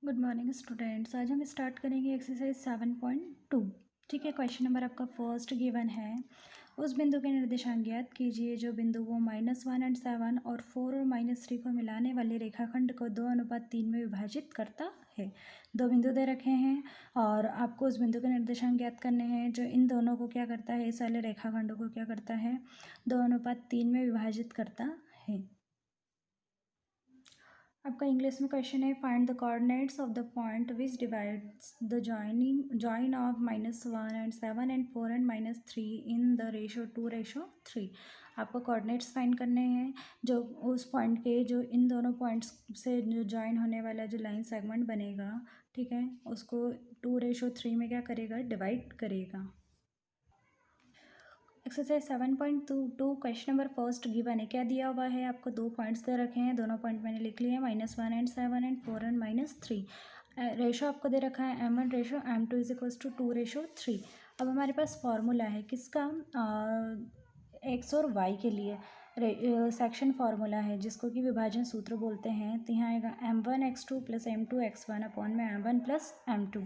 Good morning students. आज हम start करेंगे एक्सरसाइज 7.2। ठीक है, क्वेश्चन नंबर आपका फर्स्ट गिवन है। उस बिंदु के निर्देशांक ज्ञात कीजिए जो बिंदु वो -1 एंड 7 और 4 और -3 को मिलाने वाले रेखाखंड को 2:3 में विभाजित करता है। दो बिंदु दे रखे हैं और आपको उस बिंदु के निर्देशांक ज्ञात करने हैं जो इन दोनों को क्या करता है, इस वाले रेखाखंड को क्या करता है, 2:3 में विभाजित करता है। आपका इंग्लिश में क्वेश्चन है, find the coordinates of the point which divides the join of -1 and 7 and 4 and -3 in the ratio 2:3। आपको कोऑर्डिनेट्स फाइंड करने हैं जो उस पॉइंट के, जो इन दोनों पॉइंट्स से जो जॉइन होने वाला जो लाइन सेगमेंट बनेगा, ठीक है, उसको 2:3 में क्या करेगा, डिवाइड करेगा। Exercise 7.2 question number first given है। क्या दिया हुआ है आपको, दो पॉइंट्स दे रखे हैं, दोनों पॉइंट मैंने लिख लिए हैं, -1 एंड 7 एंड 4 एंड -3। रेशो आपको दे रखा है m1 रेशो m2 = 2:3। अब हमारे पास फॉर्मूला है किसका, x और y के लिए सेक्शन फार्मूला है जिसको कि विभाजन सूत्र बोलते हैं। तो यहाँ आएगा m1x2 + m2x1 अपॉन में m1 + m2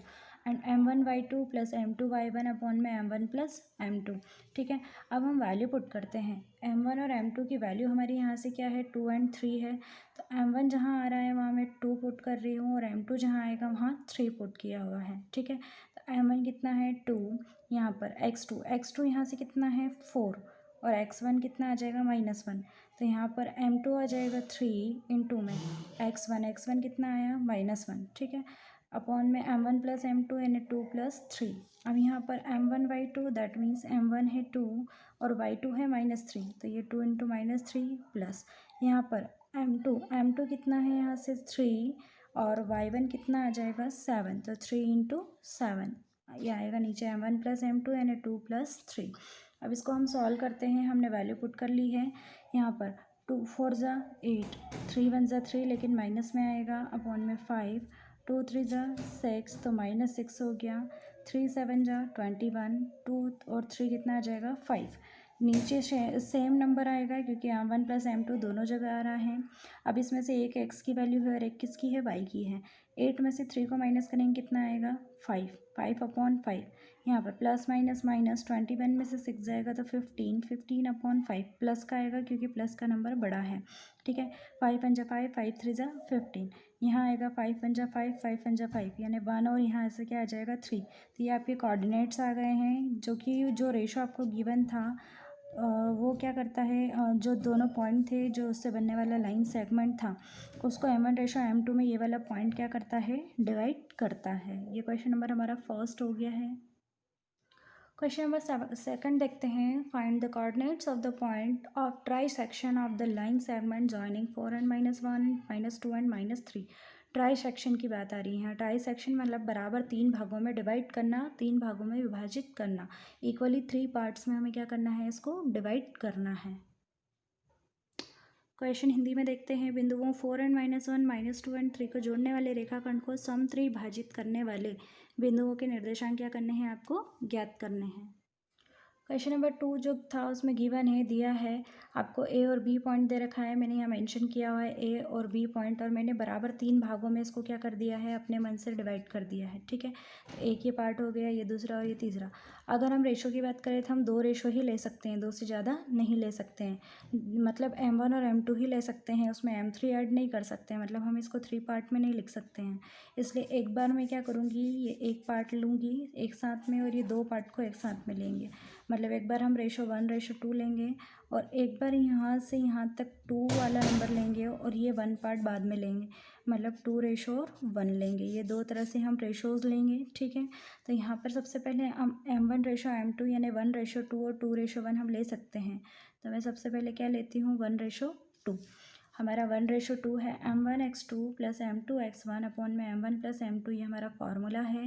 and m1y2 + m2y1 upon में m1 + m2। ठीक है, अब हम वैल्यू पुट करते हैं। m1 और m2 की वैल्यू हमारी यहाँ से क्या है, 2 एंड 3 है। तो m1 जहाँ आ रहा है वहाँ मैं 2 पुट कर रही हूँ और m2 जहाँ आएगा वहाँ 3 पुट किया हुआ है। ठीक है, तो m1 कितना है 2, यहाँ पर x2 यहाँ से कितना है 4 और x1 कितना आ जाएगा -1। तो यहाँ पर m2 आ जाएगा 3 इंटू में x1 कितना आया -1। ठीक है, अपॉन में m1 + m2 यानी 2 + 3। अब यहाँ पर m1/2 दैट मीन्स m1 है 2 और y2 है -3, तो ये 2 इंटू -3 प्लस यहाँ पर m2 कितना है यहाँ से 3 और y1 कितना आ जाएगा 7, तो 3 इंटू 7 ये आएगा नीचे m1 + m2 यानी 2 + 3। अब इसको हम सॉल्व करते हैं, हमने वैल्यू पुट कर ली है। यहाँ पर 2 4 ज़ा 8, 3 1 ज़ा 3 लेकिन माइनस में आएगा, अपॉन में 5, 2 3 ज़ा 6 तो -6 हो गया, 3 7 ज़ा 21, 2 और 3 कितना आ जाएगा 5। नीचे सेम नंबर आएगा क्योंकि m1 + m2 दोनों जगह आ रहा है। अब इसमें से एक x की वैल्यू है और एक किसकी है, y की है। 8 में से 3 को माइनस करेंगे कितना आएगा 5, 5 अपॉन 5। यहाँ पर प्लस माइनस माइनस 21 में से 6 जाएगा तो 15, 15 अपॉन 5 प्लस का आएगा क्योंकि प्लस का नंबर बड़ा है। ठीक है, 5 × 5, 5 3 ज़ा 15, यहाँ आएगा 5 × 5, 5 × 5 यानी 1 और यहाँ से क्या आ जाएगा 3। तो ये आपके कोऑर्डिनेट्स आ गए हैं जो कि जो रेशो आपको गिवन था वो क्या करता है, जो दोनों पॉइंट थे जो उससे बनने वाला लाइन सेगमेंट था उसको m1 रेशो m2 में ये वाला पॉइंट क्या करता है, डिवाइड करता है। ये क्वेश्चन नंबर हमारा फर्स्ट हो गया है। क्वेश्चन नंबर सेकंड देखते हैं, find the coordinates of the point of try section of the line segment joining 4 and -1 -2 and -3। Try section की बात आ रही है। ट्राई सेक्शन मतलब बराबर 3 भागों में डिवाइड करना, 3 भागों में विभाजित करना, इक्वली 3 पार्ट्स में हमें क्या करना है, इसको डिवाइड करना है। क्वेश्चन हिंदी में देखते हैं, बिंदुओं 4 एंड -1 -2 एंड 3 को जोड़ने वाले रेखाखंड को समत्रिभाजित करने वाले बिंदुओं के निर्देशांक क्या करने हैं, आपको ज्ञात करने हैं। क्वेश्चन नंबर 2 जो था उसमें गिवन है, दिया है आपको ए और बी पॉइंट दे रखा है। मैंने यहाँ मेंशन किया हुआ है ए और बी पॉइंट और मैंने बराबर 3 भागों में इसको क्या कर दिया है, अपने मन से डिवाइड कर दिया है। ठीक है, तो एक ये पार्ट हो गया, ये दूसरा और ये तीसरा। अगर हम रेशो की बात करें तो हम 2 रेशो ही ले सकते हैं, 2 से ज़्यादा नहीं ले सकते हैं। मतलब m1 और m2 ही ले सकते हैं, उसमें m3 ऐड नहीं कर सकते हैं, मतलब हम इसको 3 पार्ट में नहीं लिख सकते हैं। इसलिए एक बार मैं क्या करूँगी, ये एक पार्ट लूँगी एक साथ में और ये 2 पार्ट को एक साथ में लेंगे। मतलब एक बार हम रेशो 1:2 लेंगे और एक बार यहाँ से यहाँ तक 2 वाला नंबर लेंगे और ये 1 पार्ट बाद में लेंगे, मतलब 2:1 लेंगे। ये दो तरह से हम रेशोज़ लेंगे। ठीक है, तो यहाँ पर सबसे पहले हम m1 रेशो m2 यानी 1:2 और 2:1 हम ले सकते हैं। तो मैं सबसे पहले क्या लेती हूँ, 1:2। हमारा 1:2 है m1x2 + m2x1 अपॉन में m1 + m2, ये हमारा फार्मूला है।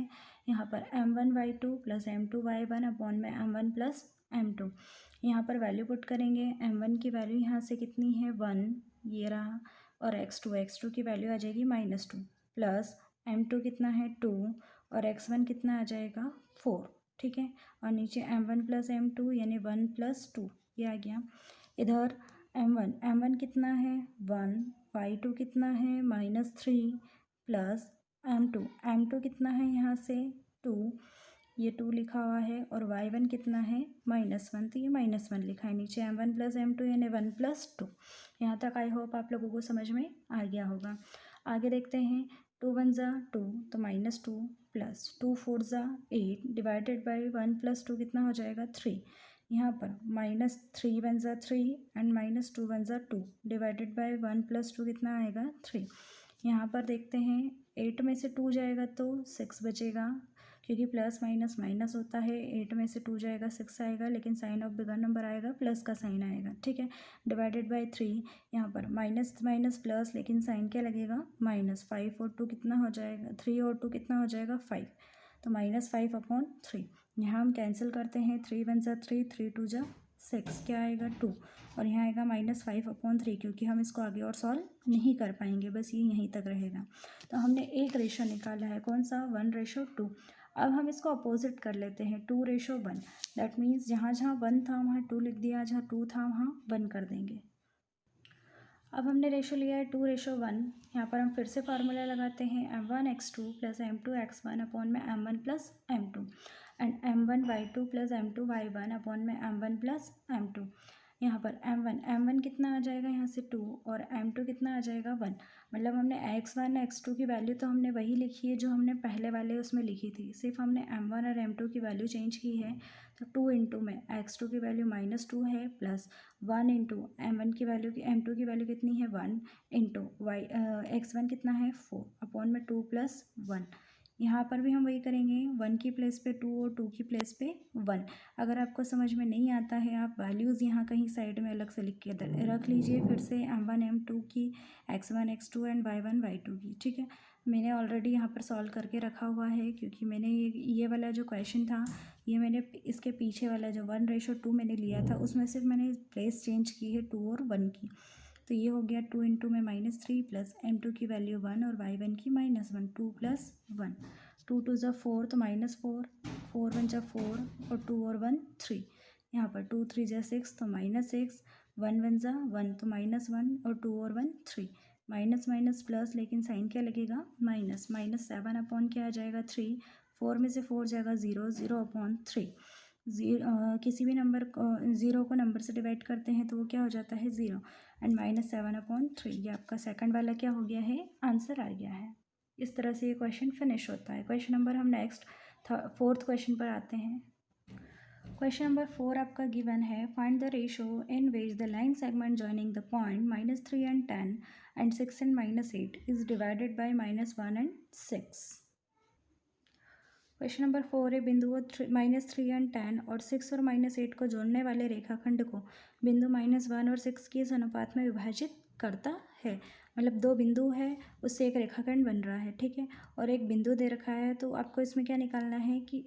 यहाँ पर m1y2 + m2y1 अपॉन में m1 + m2। यहाँ पर वैल्यू पुट करेंगे। m1 की वैल्यू यहाँ से कितनी है 1, ये रहा, और x2 की वैल्यू आ जाएगी -2 प्लस m2 कितना है 2 और x1 कितना आ जाएगा 4। ठीक है, और नीचे m1 + m2 यानी 1 + 2 ये आ गया। इधर m1 कितना है 1, y2 कितना है -3 प्लस m2 कितना है यहाँ से 2, ये 2 लिखा हुआ है और y1 कितना है -1, तो ये -1 लिखा है नीचे m1 + m2 यानी 1 + 2। यहाँ तक आई होप आप लोगों को समझ में आ गया होगा। आगे देखते हैं 2 × 1 = 2 तो -2 प्लस 2 × 4 = 8 डिवाइडेड बाई 1 + 2 कितना हो जाएगा 3। यहाँ पर -3 × 1 = 3 एंड -2 × 1 = 2 डिवाइडेड बाई 1 + 2 कितना आएगा 3। यहाँ पर देखते हैं 8 में से 2 जाएगा तो 6 बचेगा, क्योंकि प्लस माइनस माइनस होता है। 8 में से 2 जाएगा 6 आएगा, लेकिन साइन ऑफ बिगर नंबर आएगा प्लस का साइन आएगा, ठीक है। डिवाइडेड बाई 3, यहाँ पर माइनस माइनस प्लस, लेकिन साइन क्या लगेगा माइनस। 5 और 2 कितना हो जाएगा, 3 और 2 कितना हो जाएगा 5, तो -5/3। यहाँ हम कैंसिल करते हैं, 3 × 1 = 3, 3 × 2 = 6, क्या आएगा 2, और यहाँ आएगा -5/3, क्योंकि हम इसको आगे और सॉल्व नहीं कर पाएंगे, बस ये यहीं तक रहेगा। तो हमने एक रेशो निकाला है, कौन सा 1:2। अब हम इसको अपोजिट कर लेते हैं 2:1। दैट मीन्स जहाँ जहाँ 1 था वहाँ 2 लिख दिया, जहाँ 2 था वहाँ 1 कर देंगे। अब हमने रेशो लिया है 2:1। यहाँ पर हम फिर से फार्मूला लगाते हैं m1 x2 + m2 x1 upon में m1 + m2 and m1 y2 + m2 y1 upon में m1 + m2। यहाँ पर m1 कितना आ जाएगा यहाँ से 2 और m2 कितना आ जाएगा 1। मतलब हमने x1 x2 की वैल्यू तो हमने वही लिखी है जो हमने पहले वाले उसमें लिखी थी, सिर्फ हमने m1 और m2 की वैल्यू चेंज की है। तो 2 × में x2 की वैल्यू -2 है प्लस 1 × m1 की वैल्यू m2 की वैल्यू कितनी है 1 × x1 कितना है 4 अपॉन में 2 + 1। यहाँ पर भी हम वही करेंगे, 1 की प्लेस पे 2 और 2 की प्लेस पे 1। अगर आपको समझ में नहीं आता है, आप वैल्यूज़ यहाँ कहीं साइड में अलग से लिख के रख लीजिए फिर से m1 m2 की, x1 x2 and y1 y2 की, ठीक है। मैंने ऑलरेडी यहाँ पर सॉल्व करके रखा हुआ है, क्योंकि मैंने ये वाला जो क्वेश्चन था, ये मैंने इसके पीछे वाला जो 1:2 मैंने लिया था, उसमें सिर्फ मैंने प्लेस चेंज की है 2 और 1 की। तो ये हो गया 2 × में -3 प्लस m2 की वैल्यू 1 और y1 की -1, 2 + 1, 2 × 2 = 4 तो -4, 4 × 1 = 4 और 2 और 1 3। यहाँ पर 2 × 3 = 6 तो -6, 1 × 1 = 1 तो -1 और 2 और 1 3। माइनस माइनस प्लस, लेकिन साइन क्या लगेगा माइनस। -7 अपॉन क्या आ जाएगा 3, 4 में से 4 जाएगा 0, 0/3। किसी भी नंबर को 0 को नंबर से डिवाइड करते हैं तो वो क्या हो जाता है 0 एंड -7/3। ये आपका सेकंड वाला क्या हो गया है, आंसर आ गया है। इस तरह से ये क्वेश्चन फिनिश होता है। क्वेश्चन नंबर हम नेक्स्ट 4th क्वेश्चन पर आते हैं। क्वेश्चन नंबर 4 आपका गिवन है, find the ratio in which the line segment joining the point -3 and 10 and 6 and -8 is divided by -1 and 6। Question number 4 है, बिंदुओं -3 and 10 और 6 और -8 को जोड़ने वाले रेखाखंड को बिंदु -1 और 6 के इस अनुपात में विभाजित करता है। मतलब दो बिंदु है, उससे एक रेखाखंड बन रहा है, ठीक है, और एक बिंदु दे रखा है, तो आपको इसमें क्या निकालना है कि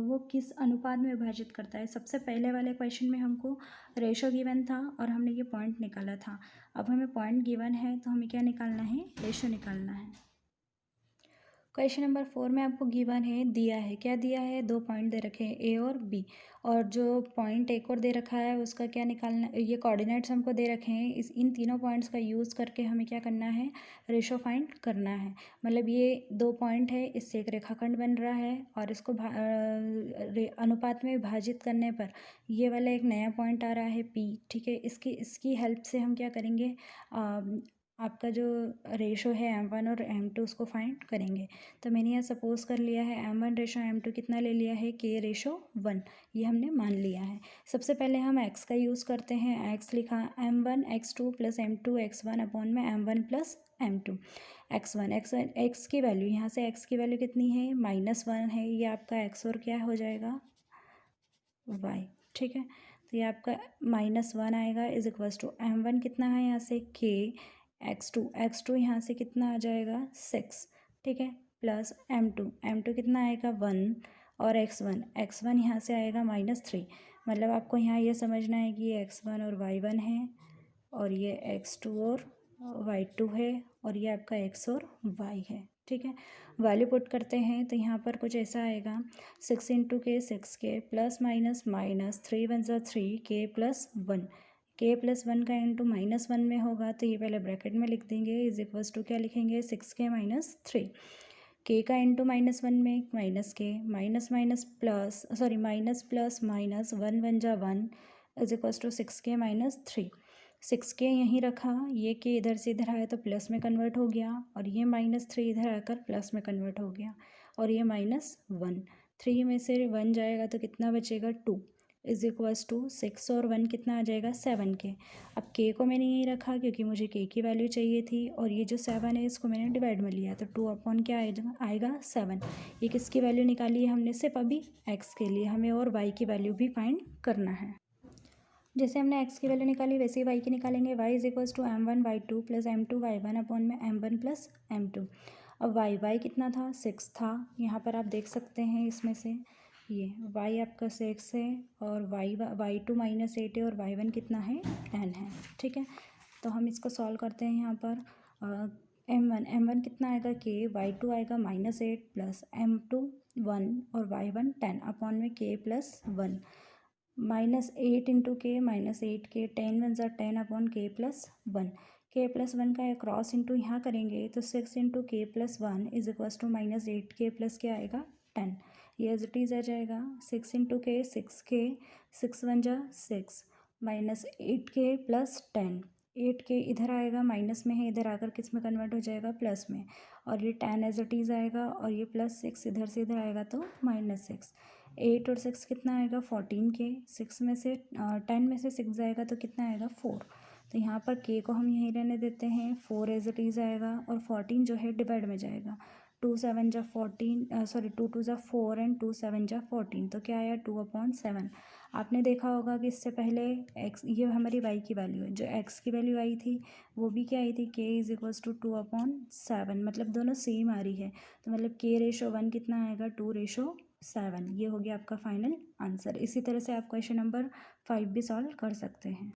वो किस अनुपात में विभाजित करता है। सबसे पहले वाले क्वेश्चन में हमको रेशो गिवन था और हमने ये पॉइंट निकाला था। अब हमें पॉइंट गिवन है तो हमें क्या निकालना है, रेशो निकालना है। क्वेश्चन नंबर 4 में आपको गिवन है, दिया है, क्या दिया है, 2 पॉइंट दे रखे हैं ए और बी, और जो पॉइंट एक और दे रखा है उसका क्या निकालना, ये कोऑर्डिनेट्स हमको दे रखे हैं। इन तीनों पॉइंट्स का यूज़ करके हमें क्या करना है, रेशो फाइंड करना है। मतलब ये 2 पॉइंट है, इससे एक रेखाखंड बन रहा है और इसको अनुपात में विभाजित करने पर ये वाला एक नया पॉइंट आ रहा है पी, ठीक है। इसकी हेल्प से हम क्या करेंगे, आपका जो रेशो है m1 और m2 उसको फाइंड करेंगे। तो मैंने यहाँ सपोज कर लिया है m1/m2 कितना ले लिया है, k/1, ये हमने मान लिया है। सबसे पहले हम x का यूज़ करते हैं, x लिखा m1 x2 + m2 x1 upon में m1 + m2 x की वैल्यू, यहाँ से x की वैल्यू कितनी है -1 है, ये आपका x और क्या हो जाएगा y, ठीक है। तो ये आपका -1 आएगा = m1 कितना है यहाँ से k, x2 यहाँ से कितना आ जाएगा 6, ठीक है, प्लस m2 कितना आएगा 1 और x1 यहाँ से आएगा -3। मतलब आपको यहाँ ये समझना है कि ये x1 और y1 है और ये x2 और y2 है और ये आपका x और y है, ठीक है। वैल्यू पुट करते हैं तो यहाँ पर कुछ ऐसा आएगा, 6 × k 6k plus minus minus 3 × 1 = 3 k + 1, k+1 का इंटू -1 में होगा तो ये पहले ब्रैकेट में लिख देंगे, = क्या लिखेंगे 6k - 3। के का इंटू -1 में माइनस के, minus minus plus sorry minus plus minus 1 1 जा 1 is equals to 6k-3। 6k यहीं रखा, ये के इधर से इधर आया तो प्लस में कन्वर्ट हो गया, और ये -3 इधर आकर प्लस में कन्वर्ट हो गया, और ये -1। 3 में से 1 जाएगा तो कितना बचेगा 2 इज इक्वल्स टू 6 और 1 कितना आ जाएगा 7 के। अब के को मैंने यहीं रखा क्योंकि मुझे के की वैल्यू चाहिए थी, और ये जो 7 है इसको मैंने डिवाइड में लिया, तो 2 अपॉन क्या आएगा 7। ये किसकी वैल्यू निकाली है हमने सिर्फ अभी एक्स के लिए, हमें और वाई की वैल्यू भी फाइंड करना है। जैसे हमने एक्स की वैल्यू निकाली वैसे ही वाई की निकालेंगे। Y is equals to m1y2 plus m2y1 upon में m1 प्लस m2। अब वाई कितना था 6 था, यहाँ पर आप देख सकते हैं इसमें से ये y आपका 6 है, और y2 -8 है, और y1 कितना है 10 है। ठीक है, तो हम इसको सॉल्व करते हैं। यहाँ पर m1 कितना आएगा k, y2 आएगा -8 प्लस m2 1 और y1 10 अपॉन में k प्लस 1 -8 इंटू के -8k 10 1 ज़ा 10 upon k plus 1। k plus 1 का क्रॉस इंटू यहाँ करेंगे तो 6 into K plus 1 is equals to -8k plus क्या आएगा 10। ये एज इट इज़ आ जाएगा 6 इंटू के 6k 6 1 ज़ा 6 -8k प्लस 10। 8k इधर आएगा माइनस में है, इधर आकर किस में कन्वर्ट हो जाएगा प्लस में, और ये 10 एज इट इज़ आएगा, और ये +6 इधर से इधर आएगा तो -6। 8 और 6 कितना आएगा 14 के, 6 में से 10 में से 6 जाएगा तो कितना आएगा 4। तो यहाँ पर के को हम यहीं रहने देते हैं, 4 एज इट इज़ आएगा, और 14 जो है डिवाइड में जाएगा। 2 7 जा 14 सॉरी 2 2 जा 4 एंड 2 7 जा 14, तो क्या आया 2/7। आपने देखा होगा कि इससे पहले एक्स, ये हमारी वाई की वैल्यू है, जो एक्स की वैल्यू आई थी वो भी क्या आई थी के इज इक्वल्स टू 2/7, मतलब दोनों सेम आ रही है, तो मतलब k/1 कितना आएगा 2/7। ये हो गया आपका फाइनल आंसर। इसी तरह से आप क्वेश्चन नंबर 5 भी सॉल्व कर सकते हैं।